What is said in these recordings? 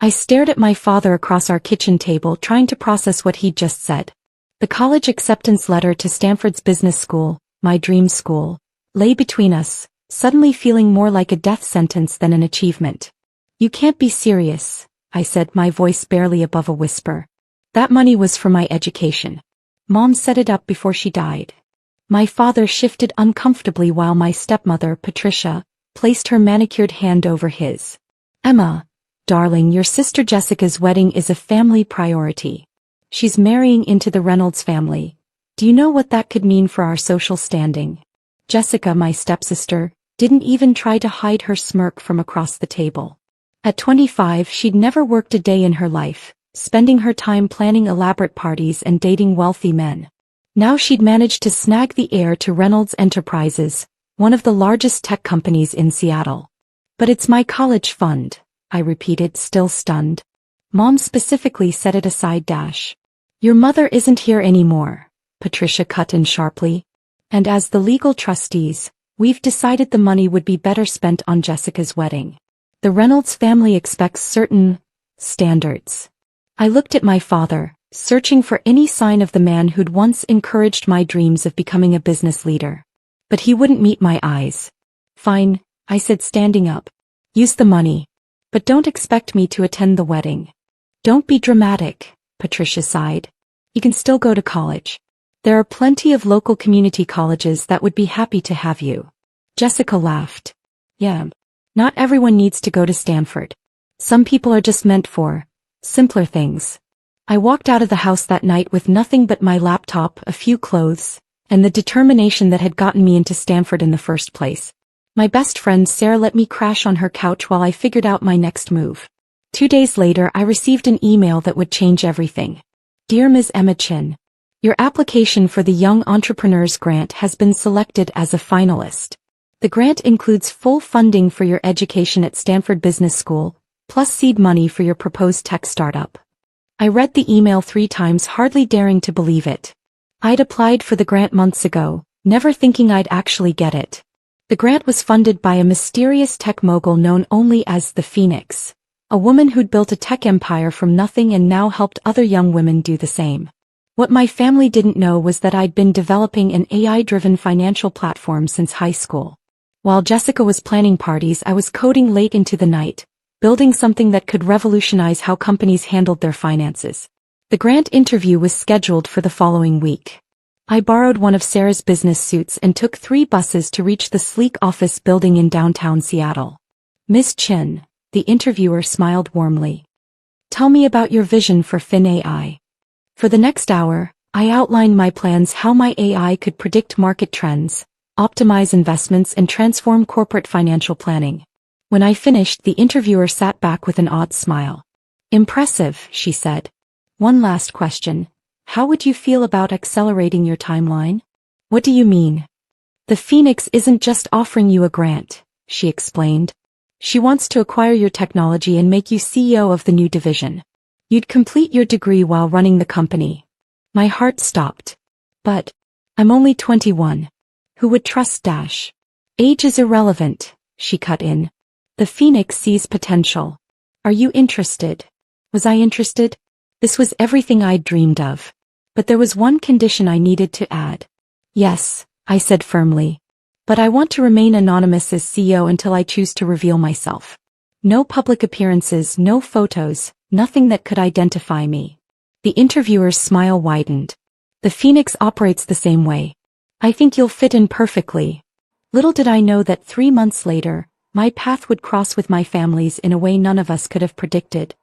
I stared at my father across our kitchen table, trying to process what he'd just said. The college acceptance letter to Stanford's business school, my dream school, lay between us, suddenly feeling more like a death sentence than an achievement. "You can't be serious," I said, my voice barely above a whisper. "That money was for my education. Mom set it up before she died." My father shifted uncomfortably while my stepmother, Patricia, placed her manicured hand over his. "Emma, darling, your sister Jessica's wedding is a family priority. She's marrying into the Reynolds family. Do you know what that could mean for our social standing?" Jessica, my stepsister, didn't even try to hide her smirk from across the table. At 25, she'd never worked a day in her life, spending her time planning elaborate parties and dating wealthy men. Now she'd managed to snag the heir to Reynolds Enterprises, one of the largest tech companies in Seattle. "But it's my college fund," I repeated, still stunned. "Mom specifically set it aside. Your mother isn't here anymore," Patricia cut in sharply. "And as the legal trustees, we've decided the money would be better spent on Jessica's wedding. The Reynolds family expects certain standards." I looked at my father, searching for any sign of the man who'd once encouraged my dreams of becoming a business leader. But he wouldn't meet my eyes. "Fine," I said, standing up. "Use the money. But don't expect me to attend the wedding." "Don't be dramatic," Patricia sighed. "You can still go to college. There are plenty of local community colleges that would be happy to have you." Jessica laughed. "Yeah. Not everyone needs to go to Stanford. Some people are just meant for simpler things." I walked out of the house that night with nothing but my laptop, a few clothes, and the determination that had gotten me into Stanford in the first place. My best friend Sarah let me crash on her couch while I figured out my next move. 2 days later, I received an email that would change everything. "Dear Ms. Emma Chin, your application for the Young Entrepreneurs Grant has been selected as a finalist. The grant includes full funding for your education at Stanford Business School, plus seed money for your proposed tech startup." I read the email 3 times, hardly daring to believe it. I'd applied for the grant months ago, never thinking I'd actually get it. The grant was funded by a mysterious tech mogul known only as the Phoenix, a woman who'd built a tech empire from nothing and now helped other young women do the same. What my family didn't know was that I'd been developing an AI-driven financial platform since high school. While Jessica was planning parties, I was coding late into the night, building something that could revolutionize how companies handled their finances. The grant interview was scheduled for the following week. I borrowed one of Sarah's business suits and took 3 buses to reach the sleek office building in downtown Seattle. "Ms. Chin," the interviewer smiled warmly. "Tell me about your vision for FinAI." For the next hour, I outlined my plans, how my AI could predict market trends, optimize investments, and transform corporate financial planning. When I finished, the interviewer sat back with an odd smile. "Impressive," she said. "One last question. How would you feel about accelerating your timeline?" "What do you mean?" "The Phoenix isn't just offering you a grant," she explained. "She wants to acquire your technology and make you CEO of the new division. You'd complete your degree while running the company." My heart stopped. "But I'm only 21. Who would trust Age is irrelevant," she cut in. "The Phoenix sees potential. Are you interested?" Was I interested? This was everything I'd dreamed of. But there was one condition I needed to add. "Yes," I said firmly. "But I want to remain anonymous as CEO until I choose to reveal myself. No public appearances, no photos, nothing that could identify me." The interviewer's smile widened. "The Phoenix operates the same way. I think you'll fit in perfectly." Little did I know that 3 months later, my path would cross with my family's in a way none of us could have predicted.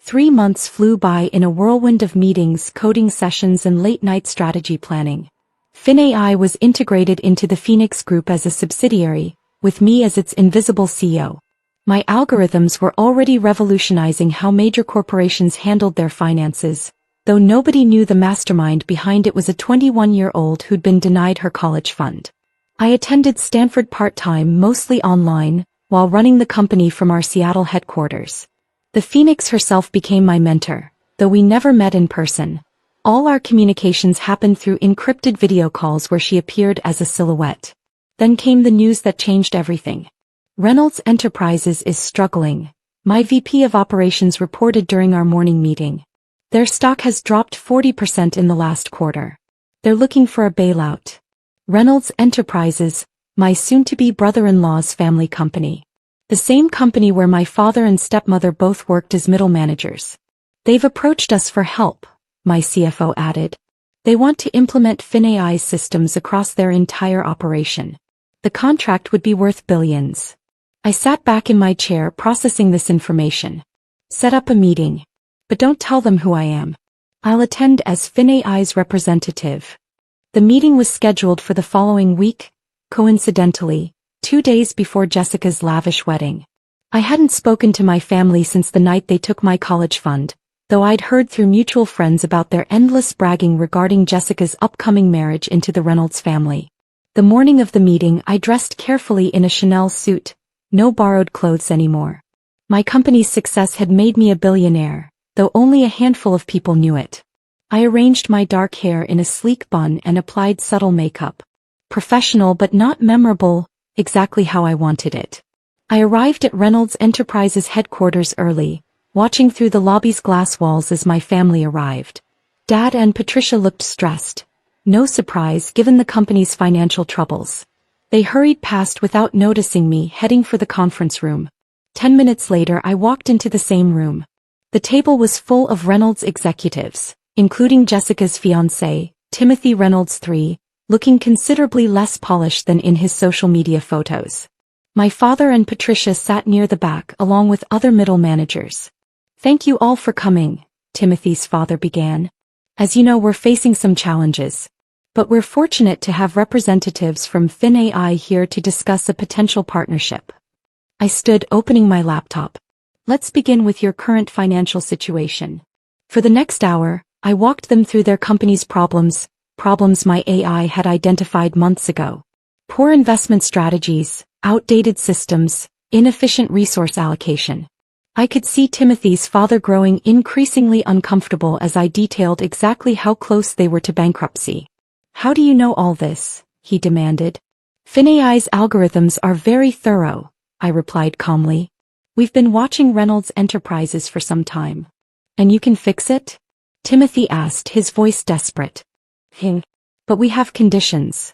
3 months flew by in a whirlwind of meetings, coding sessions, and late-night strategy planning. FinAI was integrated into the Phoenix Group as a subsidiary, with me as its invisible CEO. My algorithms were already revolutionizing how major corporations handled their finances, though nobody knew the mastermind behind it was a 21-year-old who'd been denied her college fund. I attended Stanford part-time, mostly online, while running the company from our Seattle headquarters. The Phoenix herself became my mentor, though we never met in person. All our communications happened through encrypted video calls where she appeared as a silhouette. Then came the news that changed everything. "Reynolds Enterprises is struggling," My VP of Operations reported during our morning meeting. Their stock has dropped 40% in the last quarter. They're looking for a bailout. Reynolds Enterprises, my soon-to-be brother-in-law's family company. The same company where my father and stepmother both worked as middle managers. They've approached us for help, my CFO added. They want to implement FinAI's systems across their entire operation. The contract would be worth billions. I sat back in my chair processing this information. Set up a meeting. But don't tell them who I am. I'll attend as FinAI's representative. The meeting was scheduled for the following week, coincidentally, 2 days before Jessica's lavish wedding. I hadn't spoken to my family since the night they took my college fund, though I'd heard through mutual friends about their endless bragging regarding Jessica's upcoming marriage into the Reynolds family. The morning of the meeting I dressed carefully in a Chanel suit, no borrowed clothes anymore. My company's success had made me a billionaire, though only a handful of people knew it. I arranged my dark hair in a sleek bun and applied subtle makeup. Professional but not memorable, exactly how I wanted it. I arrived at Reynolds Enterprises headquarters early, watching through the lobby's glass walls as my family arrived. Dad and Patricia looked stressed. No surprise given the company's financial troubles. They hurried past without noticing me heading for the conference room. 10 minutes later I walked into the same room. The table was full of Reynolds executives, including Jessica's fiancé, Timothy Reynolds III, looking considerably less polished than in his social media photos. My father and Patricia sat near the back along with other middle managers. Thank you all for coming, Timothy's father began. As you know, we're facing some challenges. But we're fortunate to have representatives from FinAI here to discuss a potential partnership. I stood opening my laptop. Let's begin with your current financial situation. For the next hour, I walked them through their company's problems my AI had identified months ago. Poor investment strategies, outdated systems, inefficient resource allocation. I could see Timothy's father growing increasingly uncomfortable as I detailed exactly how close they were to bankruptcy. How do you know all this? He demanded. FinAI's algorithms are very thorough, I replied calmly. We've been watching Reynolds Enterprises for some time. And you can fix it? Timothy asked, his voice desperate. But we have conditions.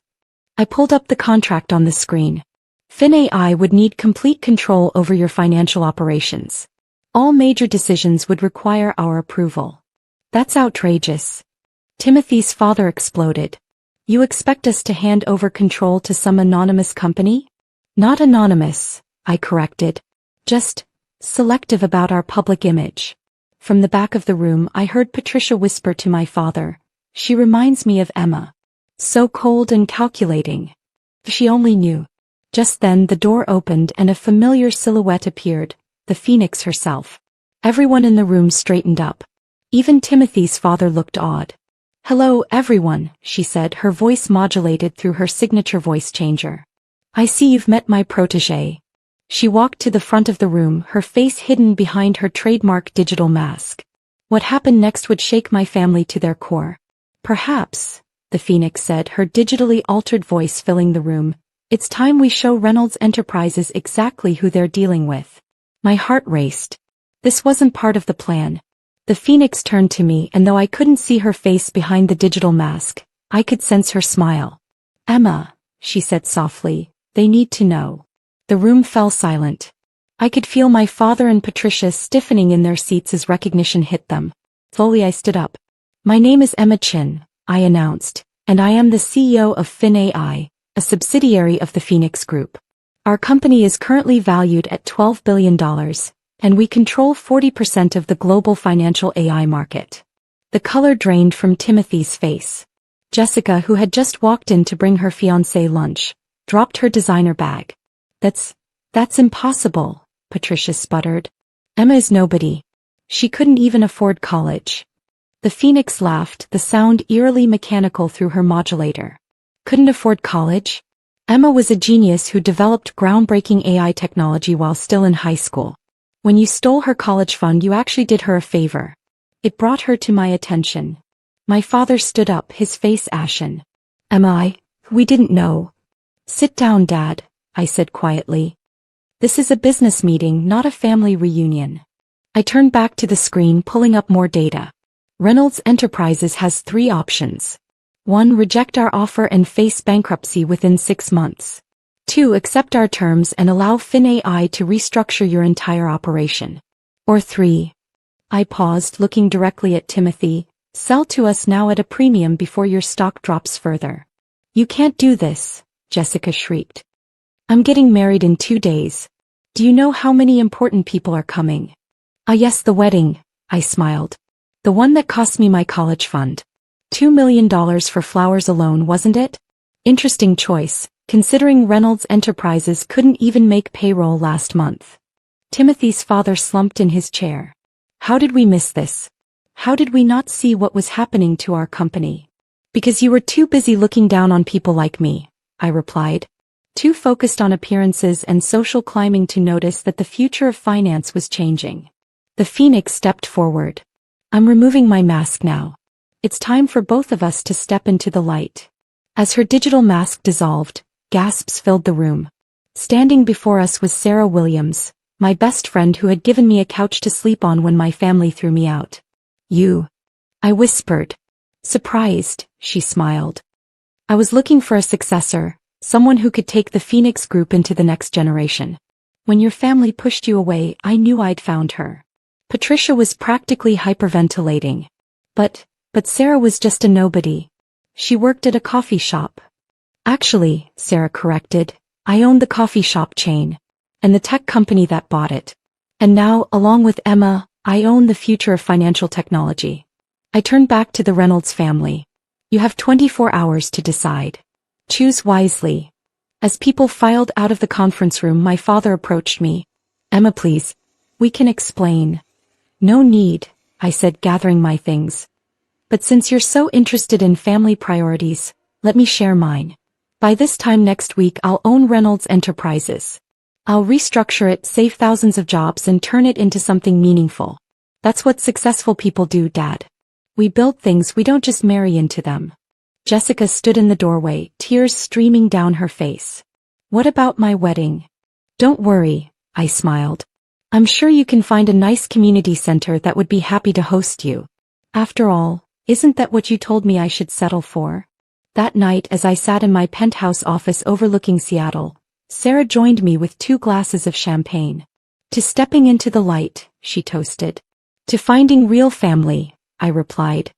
I pulled up the contract on the screen. FinAI would need complete control over your financial operations. All major decisions would require our approval. That's outrageous. Timothy's father exploded. You expect us to hand over control to some anonymous company? Not anonymous, I corrected. Just selective about our public image. From the back of the room I heard Patricia whisper to my father. She reminds me of Emma. So cold and calculating. She only knew. Just then the door opened and a familiar silhouette appeared, the Phoenix herself. Everyone in the room straightened up. Even Timothy's father looked awed. Hello, everyone, she said, her voice modulated through her signature voice changer. I see you've met my protégé. She walked to the front of the room, her face hidden behind her trademark digital mask. What happened next would shake my family to their core. Perhaps, the Phoenix said, her digitally altered voice filling the room. It's time we show Reynolds Enterprises exactly who they're dealing with. My heart raced. This wasn't part of the plan. The Phoenix turned to me, and though I couldn't see her face behind the digital mask, I could sense her smile. Emma, she said softly, they need to know. The room fell silent. I could feel my father and Patricia stiffening in their seats as recognition hit them. Slowly I stood up. My name is Emma Chin, I announced, and I am the CEO of FinAI, a subsidiary of the Phoenix Group. Our company is currently valued at $12 billion, and we control 40% of the global financial AI market. The color drained from Timothy's face. Jessica, who had just walked in to bring her fiancé lunch, dropped her designer bag. That's impossible, Patricia sputtered. Emma is nobody. She couldn't even afford college. The Phoenix laughed, the sound eerily mechanical through her modulator. Couldn't afford college? Emma was a genius who developed groundbreaking AI technology while still in high school. When you stole her college fund, you actually did her a favor. It brought her to my attention. My father stood up, his face ashen. We didn't know. Sit down, Dad, I said quietly. This is a business meeting, not a family reunion. I turned back to the screen, pulling up more data. Reynolds Enterprises has 3 options. 1. Reject our offer and face bankruptcy within 6 months. 2. Accept our terms and allow FinAI to restructure your entire operation. Or 3. I paused, looking directly at Timothy. Sell to us now at a premium before your stock drops further. You can't do this, Jessica shrieked. I'm getting married in 2 days. Do you know how many important people are coming? Ah, yes, the wedding, I smiled. The one that cost me my college fund. $2 million for flowers alone, wasn't it? Interesting choice, considering Reynolds Enterprises couldn't even make payroll last month. Timothy's father slumped in his chair. How did we miss this? How did we not see what was happening to our company? Because you were too busy looking down on people like me, I replied. Too focused on appearances and social climbing to notice that the future of finance was changing. The Phoenix stepped forward. I'm removing my mask now. It's time for both of us to step into the light. As her digital mask dissolved, gasps filled the room. Standing before us was Sarah Williams, my best friend who had given me a couch to sleep on when my family threw me out. You? I whispered. Surprised, she smiled. I was looking for a successor, someone who could take the Phoenix Group into the next generation. When your family pushed you away, I knew I'd found her. Patricia was practically hyperventilating. But Sarah was just a nobody. She worked at a coffee shop. Actually, Sarah corrected, I owned the coffee shop chain. And the tech company that bought it. And now, along with Emma, I own the future of financial technology. I turned back to the Reynolds family. You have 24 hours to decide. Choose wisely. As people filed out of the conference room, my father approached me. Emma, please. We can explain. No need, I said, gathering my things. But since you're so interested in family priorities, let me share mine. By this time next week, I'll own Reynolds Enterprises. I'll restructure it, save thousands of jobs, and turn it into something meaningful. That's what successful people do, Dad. We build things, we don't just marry into them. Jessica stood in the doorway, tears streaming down her face. What about my wedding? Don't worry, I smiled. I'm sure you can find a nice community center that would be happy to host you. After all, isn't that what you told me I should settle for? That night, as I sat in my penthouse office overlooking Seattle, Sarah joined me with 2 glasses of champagne. To stepping into the light, she toasted. To finding real family, I replied.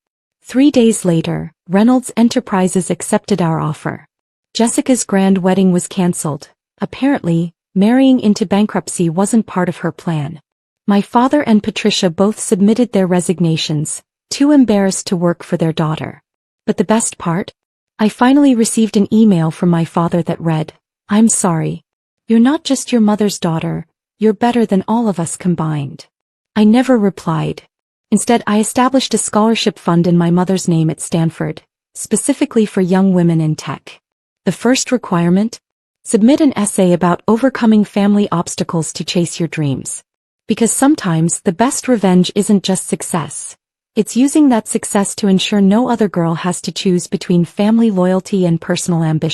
3 days later, Reynolds Enterprises accepted our offer. Jessica's grand wedding was cancelled. Apparently, marrying into bankruptcy wasn't part of her plan. My father and Patricia both submitted their resignations, too embarrassed to work for their daughter. But the best part? I finally received an email from my father that read, I'm sorry. You're not just your mother's daughter, you're better than all of us combined. I never replied. Instead, I established a scholarship fund in my mother's name at Stanford, specifically for young women in tech. The first requirement? Submit an essay about overcoming family obstacles to chase your dreams. Because sometimes the best revenge isn't just success. It's using that success to ensure no other girl has to choose between family loyalty and personal ambition.